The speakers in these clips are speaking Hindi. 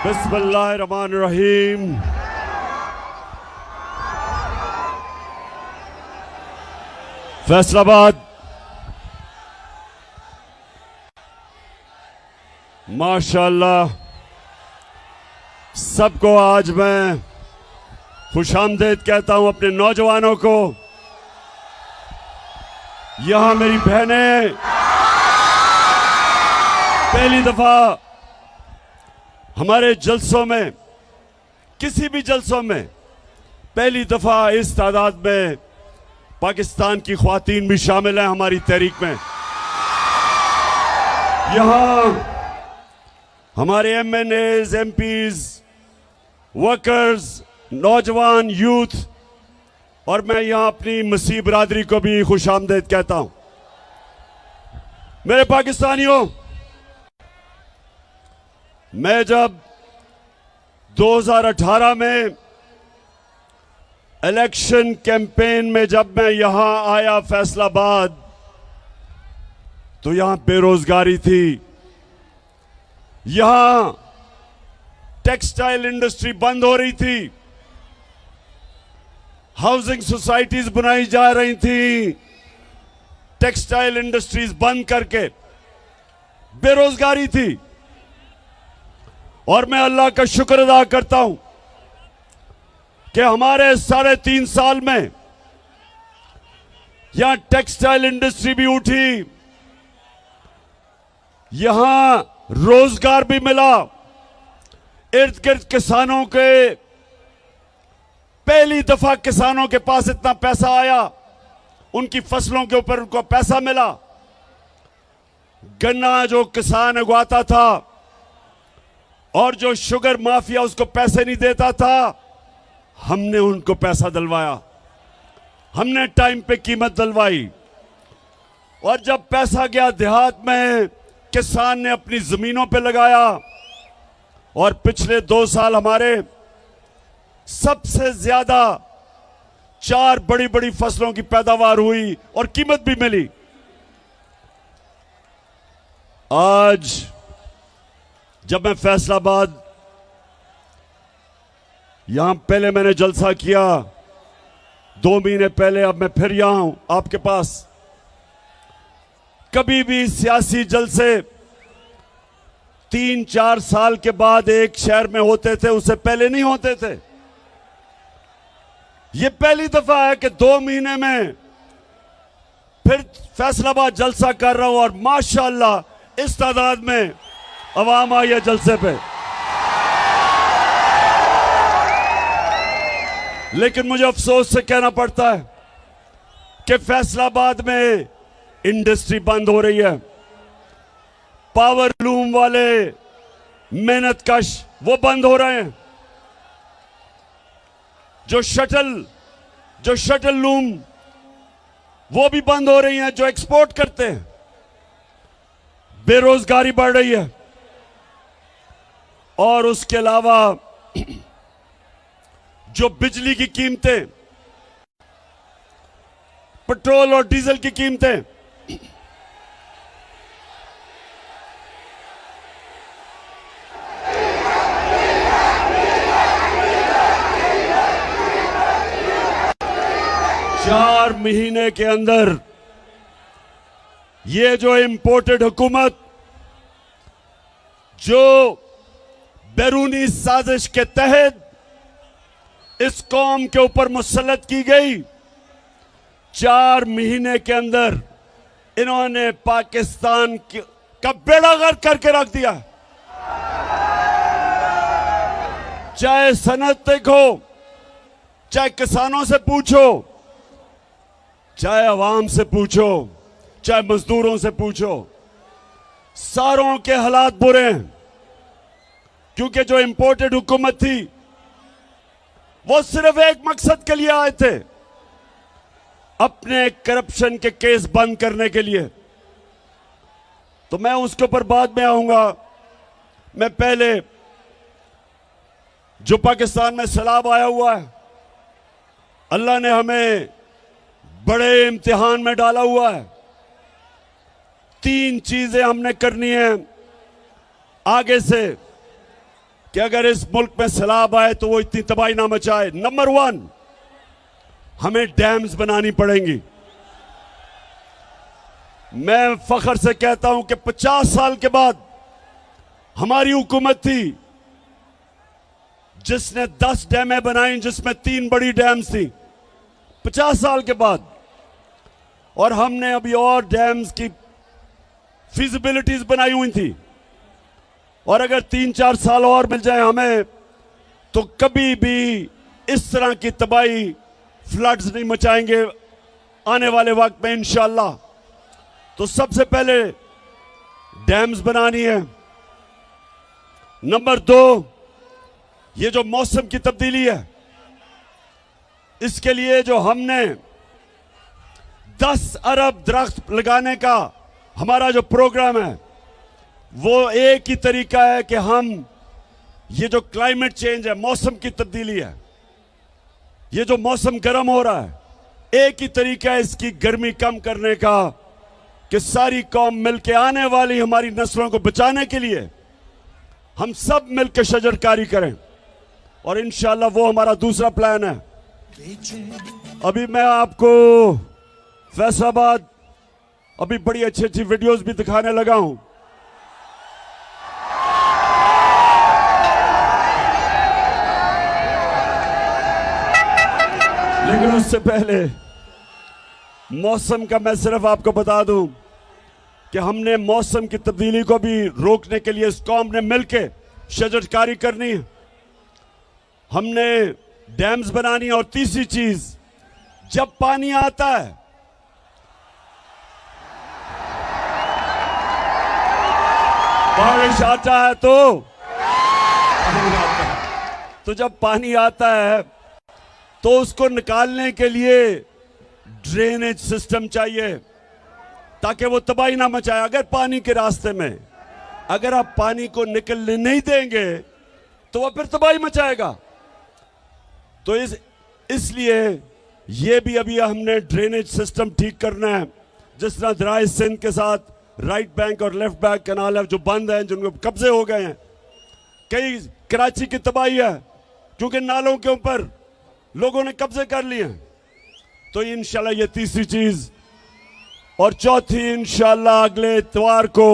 बिस्मिल्लाहिर्रहमानिर्रहीम। फैसलाबाद माशाअल्लाह सबको आज मैं खुशामदीद कहता हूं। अपने नौजवानों को, यहां मेरी बहनें पहली दफा हमारे जलसों में, किसी भी जलसों में पहली दफा इस तादाद में पाकिस्तान की ख्वातीन भी शामिल हैं हमारी तहरीक में। यहां हमारे एमएनएज, एमपीज, वर्कर्स, नौजवान, यूथ, और मैं यहां अपनी मसीह बरादरी को भी खुशामदीद कहता हूं। मेरे पाकिस्तानियों, मैं जब 2018 में इलेक्शन कैंपेन में जब मैं यहां आया फैसलाबाद, तो यहां बेरोजगारी थी, यहां टेक्सटाइल इंडस्ट्री बंद हो रही थी, हाउसिंग सोसाइटीज बनाई जा रही थी, टेक्सटाइल इंडस्ट्रीज बंद करके बेरोजगारी थी। और मैं अल्लाह का शुक्र अदा करता हूं कि हमारे 3.5 साल में यहां टेक्सटाइल इंडस्ट्री भी उठी, यहां रोजगार भी मिला, इर्द गिर्द किसानों के, पहली दफा किसानों के पास इतना पैसा आया, उनकी फसलों के ऊपर उनको पैसा मिला। गन्ना जो किसान उगाता था और जो शुगर माफिया उसको पैसे नहीं देता था, हमने उनको पैसा दिलवाया, हमने टाइम पे कीमत दिलवाई। और जब पैसा गया देहात में, किसान ने अपनी जमीनों पे लगाया, और पिछले 2 साल हमारे सबसे ज्यादा 4 बड़ी बड़ी फसलों की पैदावार हुई और कीमत भी मिली। आज जब मैं फैसलाबाद, यहां पहले मैंने जलसा किया 2 महीने पहले, अब मैं फिर यहां हूं आपके पास। कभी भी सियासी जलसे 3-4 साल के बाद एक शहर में होते थे, उससे पहले नहीं होते थे। यह पहली दफा है कि 2 महीने में फिर फैसलाबाद जलसा कर रहा हूं, और माशाअल्लाह इस तादाद में अवाम आई है जलसे पे। लेकिन मुझे अफसोस से कहना पड़ता है कि फैसलाबाद में इंडस्ट्री बंद हो रही है, पावर लूम वाले मेहनत कश वो बंद हो रहे हैं, जो शटल लूम वो भी बंद हो रही हैं, जो एक्सपोर्ट करते हैं। बेरोजगारी बढ़ रही है, और उसके अलावा जो बिजली की कीमतें, पेट्रोल और डीजल की कीमतें, चार महीने के अंदर ये जो इंपोर्टेड हुकूमत, जो बैरूनी साजिश के तहत इस कौम के ऊपर मुसल्लत की गई, 4 महीने के अंदर इन्होंने पाकिस्तान का बेड़ा गर्क करके रख दिया। चाहे सनत देखो, चाहे किसानों से पूछो, चाहे अवाम से पूछो, चाहे मजदूरों से पूछो, सारों के हालात बुरे हैं। क्योंकि जो इंपोर्टेड हुकूमत थी वो सिर्फ एक मकसद के लिए आए थे, अपने करप्शन के केस बंद करने के लिए। तो मैं उसके ऊपर बाद में आऊंगा। मैं पहले जो पाकिस्तान में सैलाब आया हुआ है, अल्लाह ने हमें बड़े इम्तिहान में डाला हुआ है। 3 चीजें हमने करनी है आगे से कि अगर इस मुल्क में सैलाब आए तो वो इतनी तबाही ना मचाए। नंबर 1, हमें डैम्स बनानी पड़ेंगी। मैं फख्र से कहता हूं कि 50 साल के बाद हमारी हुकूमत थी जिसने 10 डैमें बनाई, जिसमें 3 बड़ी डैम्स थी 50 साल के बाद। और हमने अभी और डैम्स की फिजिबिलिटीज बनाई हुई थी, और अगर 3-4 साल और मिल जाए हमें तो कभी भी इस तरह की तबाही, फ्लड्स नहीं मचाएंगे आने वाले वक्त में इंशाअल्लाह। तो सबसे पहले डैम्स बनानी है। नंबर 2, ये जो मौसम की तब्दीली है, इसके लिए जो हमने 10 अरब दरख्त लगाने का हमारा जो प्रोग्राम है, वो एक ही तरीका है कि हम ये जो क्लाइमेट चेंज है, मौसम की तब्दीली है, ये जो मौसम गर्म हो रहा है, एक ही तरीका है इसकी गर्मी कम करने का कि सारी कौम मिलकर आने वाली हमारी नस्लों को बचाने के लिए हम सब मिलकर शजरकारी करें। और इंशाअल्लाह वो हमारा दूसरा प्लान है। अभी मैं आपको फैसलाबाद अभी बड़ी अच्छी अच्छी वीडियोस भी दिखाने लगा हूं। लेकिन उससे पहले मौसम का मैं सिर्फ आपको बता दूं कि हमने मौसम की तब्दीली को भी रोकने के लिए इस कौम ने मिलकर शजरकारी करनी है, हमने डैम्स बनानी है। और तीसरी चीज, जब पानी आता है बारिश आता है तो जब पानी आता है तो उसको निकालने के लिए ड्रेनेज सिस्टम चाहिए ताकि वो तबाही ना मचाए। अगर पानी के रास्ते में अगर आप पानी को निकलने नहीं देंगे तो वह फिर तबाही मचाएगा। तो इसलिए ये भी अभी हमने ड्रेनेज सिस्टम ठीक करना है। जिस तरह दराए सिंध के साथ राइट बैंक और लेफ्ट बैंक कैनाल है जो बंद हैं, जिनको कब्जे हो गए हैं। कई कराची की तबाही है क्योंकि नालों के ऊपर लोगों ने कब्जे कर लिए हैं। तो इंशाल्लाह ये तीसरी चीज। और चौथी, इंशाल्लाह अगले इतवार को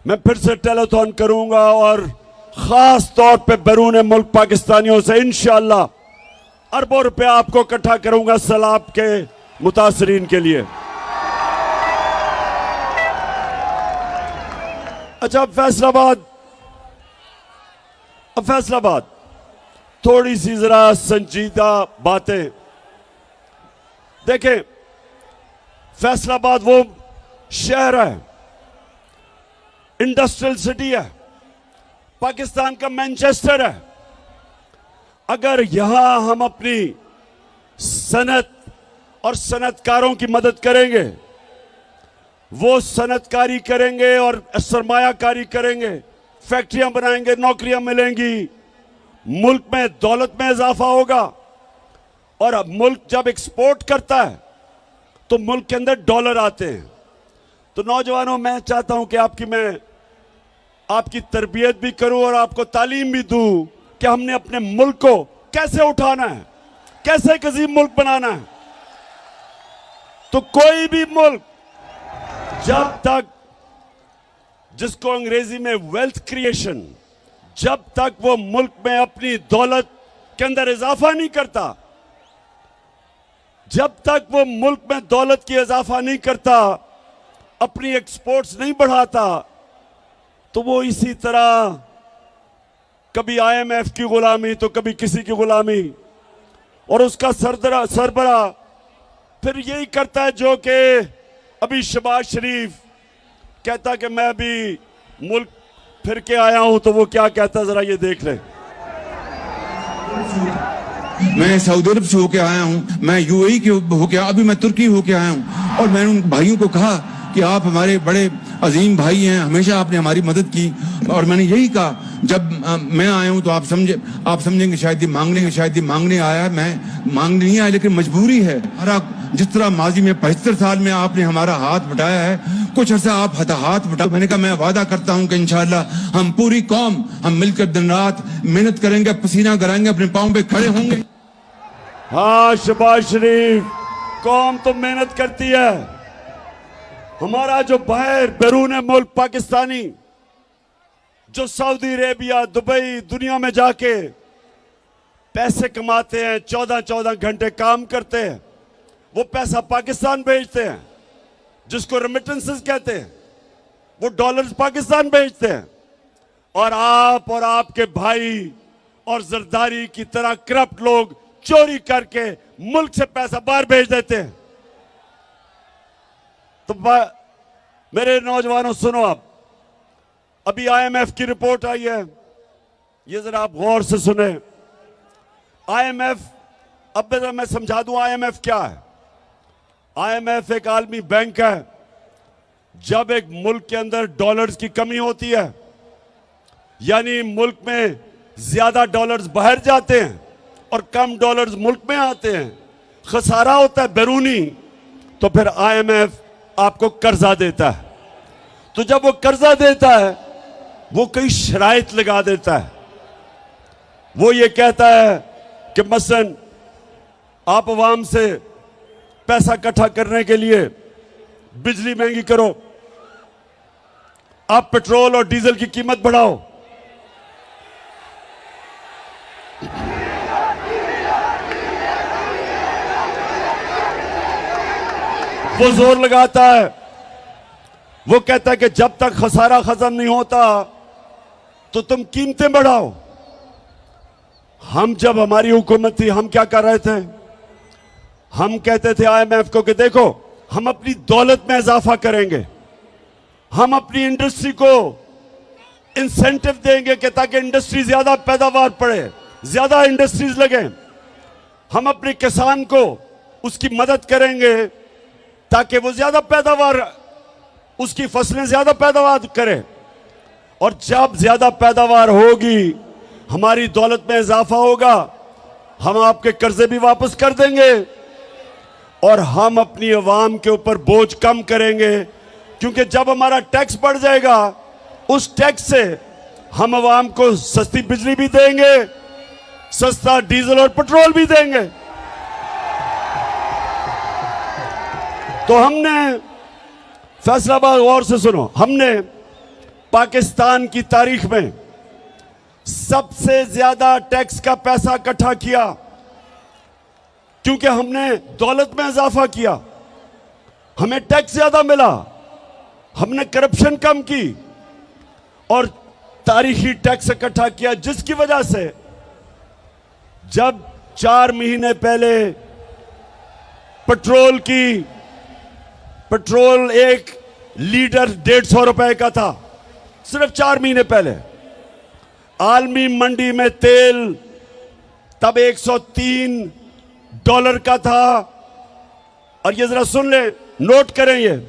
मैं फिर से टेलीथॉन करूंगा और खास तौर पे बैरून मुल्क पाकिस्तानियों से इंशाल्लाह अरबों रुपया आपको इकट्ठा करूंगा सैलाब के मुतासरीन के लिए। अच्छा, अब फैसलाबाद थोड़ी सी जरा संजीदा बातें देखें। फैसलाबाद वो शहर है, इंडस्ट्रियल सिटी है, पाकिस्तान का मैनचेस्टर है। अगर यहां हम अपनी सनत और सनतकारों की मदद करेंगे, वो सनतकारी करेंगे और सरमायाकारी करेंगे, फैक्ट्रियां बनाएंगे, नौकरियां मिलेंगी, मुल्क में दौलत में इजाफा होगा। और अब मुल्क जब एक्सपोर्ट करता है तो मुल्क के अंदर डॉलर आते हैं। तो नौजवानों, मैं चाहता हूं कि मैं आपकी तरबियत भी करूं और आपको तालीम भी दूं कि हमने अपने मुल्क को कैसे उठाना है, कैसे एक अजीम मुल्क बनाना है। तो कोई भी मुल्क जब तक, जिसको अंग्रेजी में वेल्थ क्रिएशन, जब तक वो मुल्क में अपनी दौलत के अंदर इजाफा नहीं करता, जब तक वो मुल्क में दौलत की इजाफा नहीं करता, अपनी एक्सपोर्ट्स नहीं बढ़ाता, तो वो इसी तरह कभी IMF की गुलामी तो कभी किसी की गुलामी, और उसका सरबरा फिर यही करता है जो कि अभी शहबाज शरीफ कहता कि मैं भी मुल्क फिर के आया हूं। तो वो क्या कहता, जरा ये देख लें। मैं सऊदी अरब से होके आया हूँ, मैं UAE के होके, अभी मैं तुर्की होके आया हूँ। और मैंने उन भाइयों को कहा कि आप हमारे बड़े अजीम भाई हैं, हमेशा आपने हमारी मदद की। और मैंने यही कहा, जब मैं आया हूँ तो आप समझेंगे शायद ये मांगने आया है। मैं मांगने नहीं आया, लेकिन मजबूरी है। जिस तरह माजी में 75 साल में आपने हमारा हाथ बटाया है, कुछ अर्सा आप हाथ बटा। मैंने कहा मैं वादा करता हूं कि इंशाअल्लाह हम पूरी कौम हम मिलकर दिन रात मेहनत करेंगे, पसीना कराएंगे, अपने पांव पे खड़े होंगे। हाँ शहबाज शरीफ, कौम तो मेहनत करती है। हमारा जो बाहर बैरून मुल्क पाकिस्तानी जो सऊदी अरेबिया, दुबई, दुनिया में जाके पैसे कमाते हैं, 14-14 घंटे काम करते हैं, वो पैसा पाकिस्तान भेजते हैं, जिसको रेमिटेंसेस कहते हैं, वो डॉलर्स पाकिस्तान भेजते हैं। और आप और आपके भाई और जरदारी की तरह करप्ट लोग चोरी करके मुल्क से पैसा बाहर भेज देते हैं। तो मेरे नौजवानों सुनो, आप अभी आईएमएफ की रिपोर्ट आई है, ये जरा आप गौर से सुने। आईएमएफ, अब जरा मैं समझा दूं आईएमएफ क्या है। आईएमएफ एक आलमी बैंक है। जब एक मुल्क के अंदर डॉलर्स की कमी होती है, यानी मुल्क में ज्यादा डॉलर्स बाहर जाते हैं और कम डॉलर्स मुल्क में आते हैं, खसारा होता है बैरूनी, तो फिर आईएमएफ आपको कर्जा देता है। तो जब वो कर्जा देता है, वो कई शराइत लगा देता है। वो ये कहता है कि मसलन आप अवाम से पैसा इकट्ठा करने के लिए बिजली महंगी करो, आप पेट्रोल और डीजल की कीमत बढ़ाओ। वो जोर लगाता है, वो कहता है कि जब तक खसारा खत्म नहीं होता तो तुम कीमतें बढ़ाओ। हम जब हमारी हुकूमत थी, हम क्या कर रहे थे? हम कहते थे आईएमएफ को कि देखो, हम अपनी दौलत में इजाफा करेंगे, हम अपनी इंडस्ट्री को इंसेंटिव देंगे कि ताकि इंडस्ट्री ज्यादा पैदावार पड़े, ज्यादा इंडस्ट्रीज लगे। हम अपने किसान को उसकी मदद करेंगे ताकि वो ज्यादा पैदावार, उसकी फसलें ज्यादा पैदावार करे। और जब ज्यादा पैदावार होगी, हमारी दौलत में इजाफा होगा, हम आपके कर्जे भी वापस कर देंगे और हम अपनी आवाम के ऊपर बोझ कम करेंगे। क्योंकि जब हमारा टैक्स बढ़ जाएगा, उस टैक्स से हम आवाम को सस्ती बिजली भी देंगे, सस्ता डीजल और पेट्रोल भी देंगे। तो हमने फैसलाबाद, गौर से सुनो, हमने पाकिस्तान की तारीख में सबसे ज्यादा टैक्स का पैसा इकट्ठा किया, क्योंकि हमने दौलत में इजाफा किया, हमें टैक्स ज्यादा मिला, हमने करप्शन कम की और तारीखी टैक्स इकट्ठा किया, जिसकी वजह से जब 4 महीने पहले पेट्रोल एक लीटर 150 रुपए का था, सिर्फ 4 महीने पहले आलमी मंडी में तेल तब $103 का था। और ये जरा सुन ले, नोट करें, ये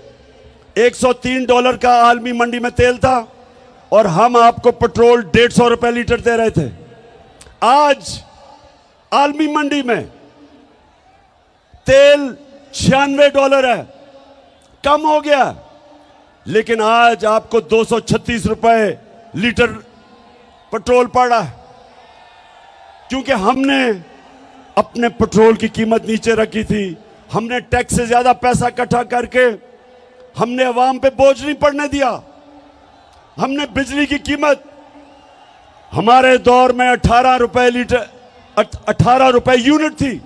$103 का आलमी मंडी में तेल था और हम आपको पेट्रोल 150 रुपए लीटर दे रहे थे। आज आलमी मंडी में तेल $96 है, कम हो गया, लेकिन आज आपको 236 रुपए लीटर पेट्रोल पड़ रहा है, क्योंकि हमने अपने पेट्रोल की कीमत नीचे रखी थी। हमने टैक्स से ज्यादा पैसा इकट्ठा करके हमने अवाम पे बोझ नहीं पड़ने दिया। हमने बिजली की कीमत, हमारे दौर में 18 रुपए लीटर, 18 रुपए यूनिट थी,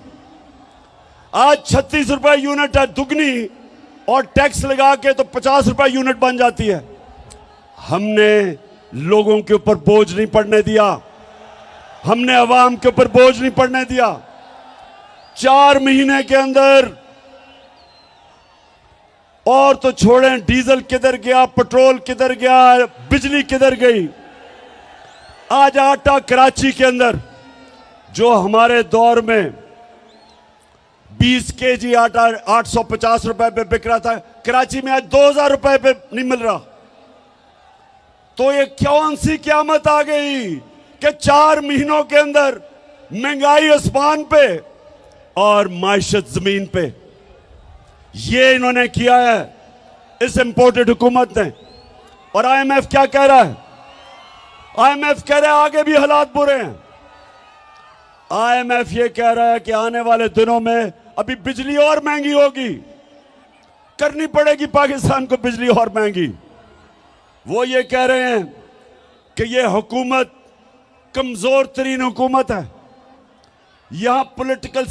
आज 36 रुपए यूनिट है, दुगनी, और टैक्स लगा के तो 50 रुपए यूनिट बन जाती है। हमने लोगों के ऊपर बोझ नहीं पड़ने दिया, हमने अवाम के ऊपर बोझ नहीं पड़ने दिया। 4 महीने के अंदर, और तो छोड़ें डीजल किधर गया, पेट्रोल किधर गया, बिजली किधर गई। आज आटा कराची के अंदर जो हमारे दौर में 20 केजी आटा 850 रुपए पे बिक रहा था, कराची में आज 2000 रुपए पे नहीं मिल रहा। तो ये कौन सी क़यामत आ गई कि 4 महीनों के अंदर महंगाई आसमान पे और माइशत जमीन पे। ये इन्होंने किया है। इस इंपोर्टेड हुकूमत ने। और आईएमएफ क्या कह रहा है? आईएमएफ कह रहा है आगे भी हालात बुरे हैं। आईएमएफ ये कह रहा है कि आने वाले दिनों में अभी बिजली और महंगी होगी, करनी पड़ेगी पाकिस्तान को बिजली और महंगी। वो ये कह रहे हैं कि ये हुकूमत कमजोर तरीन हुकूमत है, यहां पॉलिटिकल